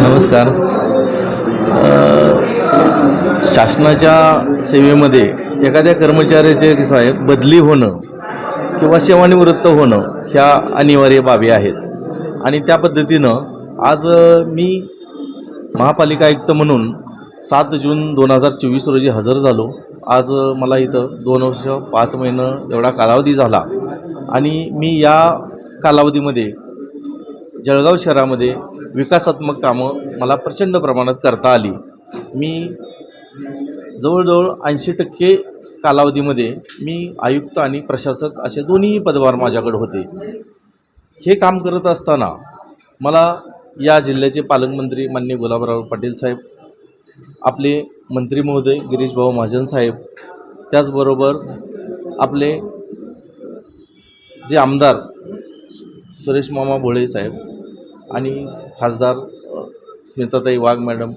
नमस्कार. शासनाच्या सेवेमध्ये एखाद्या कर्मचाऱ्याचे कसं आहे बदली होणं किंवा सेवानिवृत्त होणं ह्या अनिवार्य बाबी आहेत आणि त्या पद्धतीनं आज मी महापालिका आयुक्त म्हणून 7 जून 2024 रोजी हजर झालो. आज मला इथं 2 वर्ष 5 महिनं एवढा कालावधी झाला आणि मी या कालावधीमध्ये जळगाव शहरामध्ये विकासात्मक कामं मला प्रचंड प्रमाणात करता आली. मी जवळजवळ 80% कालावधीमध्ये मी आयुक्त आणि प्रशासक असे दोन्ही पदभार माझ्याकडे होते. हे काम करत असताना मला या जिल्ह्याचे पालकमंत्री माननीय गुलाबराव पाटील साहेब, आपले मंत्री महोदय गिरीश भाऊ महाजन साहेब, त्याचबरोबर आपले जे आमदार सुरेश मामा भोळे साहेब आणि खासदार स्मिताताई वाघ मॅडम,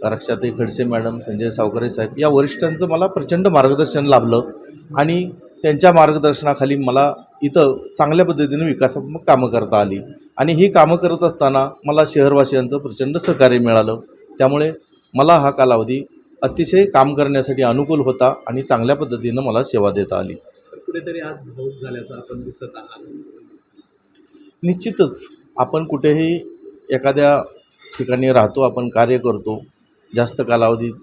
रक्षाताई खडसे मॅडम, संजय सावकरे साहेब या वरिष्ठांचं मला प्रचंड मार्गदर्शन लाभलं आणि त्यांच्या मार्गदर्शनाखाली मला इथं चांगल्या पद्धतीने विकासात्मक कामं करता आली आणि ही कामं करत असताना मला शहरवासियांचं प्रचंड सहकार्य मिळालं. त्यामुळे मला हा कालावधी अतिशय काम करण्यासाठी अनुकूल होता आणि चांगल्या पद्धतीनं मला सेवा देता आली. कुठेतरी आज भाऊक झाल्याचं आपण दिसत आहात. निश्चितच आपण कुठेही एखाद्या ठिकाणी राहतो, आपण कार्य करतो, जास्त कालावधीत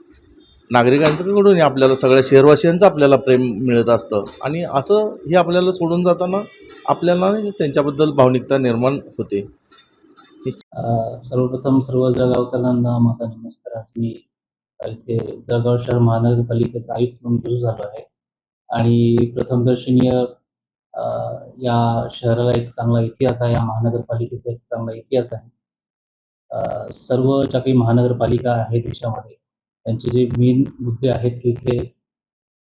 नागरिकांकडून आपल्याला सगळ्या शहरवासियांचं आपल्याला प्रेम मिळत असतं आणि असं हे आपल्याला सोडून जाताना आपल्याला त्यांच्याबद्दल भावनिकता निर्माण होते. सर्वप्रथम सर्व जळगावकरांना माझा नमस्कार. आज मी इथे जळगाव शहर महानगरपालिकेचा आयुक्त म्हणून रुजू झालो आहे आणि प्रथमदर्शनीय या शहराला एक चांगला इतिहास आहे, या महानगरपालिकेचा एक चांगला इतिहास आहे. सर्व ज्या काही महानगरपालिका आहेत देशामध्ये त्यांचे जे मेन मुद्दे आहेत की इथले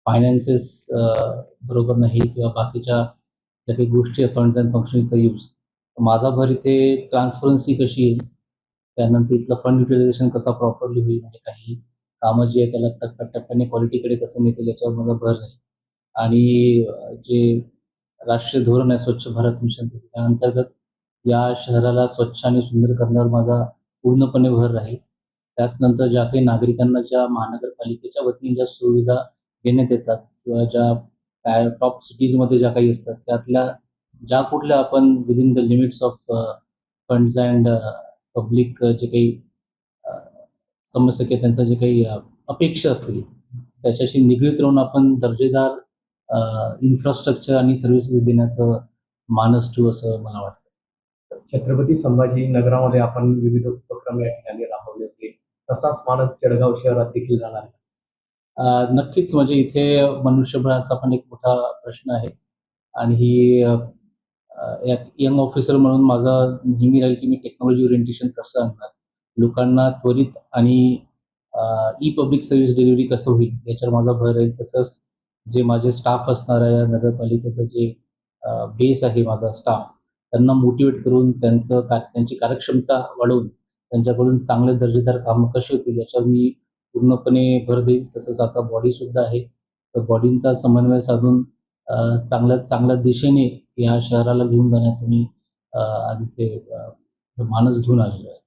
फायनान्सेस बरोबर नाही किंवा बाकीच्या ज्या काही गोष्टी फंड्स अँड फंक्शनचा यूज, माझा भर इथे ट्रान्सपरन्सी कशी येईल, त्यानंतर इथलं फंड युटिलायझेशन कसा प्रॉपरली होईल, म्हणजे काही कामं जी आहे त्याला टप्प्याटप्प्याने क्वालिटीकडे कसं मिळतील याच्यावर माझा भर राहील. आणि जे राष्ट्रीय धोरण आहे स्वच्छ भारत मिशनचं, त्या अंतर्गत या शहराला स्वच्छ आणि सुंदर करण्यावर माझा पूर्णपणे भर राहील. त्याचनंतर ज्या काही नागरिकांना ज्या महानगरपालिकेच्या वतीने ज्या सुविधा देण्यात येतात किंवा ज्या टॉप सिटीजमध्ये ज्या काही असतात त्यातल्या ज्या कुठल्या आपण within the limits of funds and public जे काही समस्या किंवा त्यांचा जे काही अपेक्षा असतील त्याच्याशी निगडीत राहून आपण दर्जेदार इन्फ्रास्ट्रक्चर आणि सर्व्हिसेस देण्याचं मानस ठेवू असं मला वाटतं. छत्रपती संभाजी नगरामध्ये आपण विविध उपक्रम या ठिकाणी राबवले होते, तसाच मानस जळगाव शहरात देखील राहणार आहे. नक्कीच, म्हणजे इथे मनुष्यबळाचा पण एक मोठा प्रश्न आहे आणि ही एक यंग ऑफिसर म्हणून माझा नेहमी राहील की मी टेक्नॉलॉजी ओरिएंटेशन कसं आणणार, लोकांना त्वरित आणि ई पब्लिक सर्व्हिस डिलिव्हरी कसं होईल याच्यावर माझा भर राहील. तसंच जे माझे स्टाफ असणार आहे, नगरपालिकेचं जे बेस आहे माझा स्टाफ, त्यांना मोटिवेट करून त्यांची कार्यक्षमता वाढवून त्यांच्याकडून चांगले दर्जेदार कामं कशी होतील याच्यावर मी पूर्णपणे भर देईल. तसंच आता बॉडीसुद्धा आहे, तर बॉडींचा समन्वय साधून चांगल्यात चांगल्या दिशेने या शहराला घेऊन जाण्याचं मी आज इथे मानस घेऊन आलेलो आहे.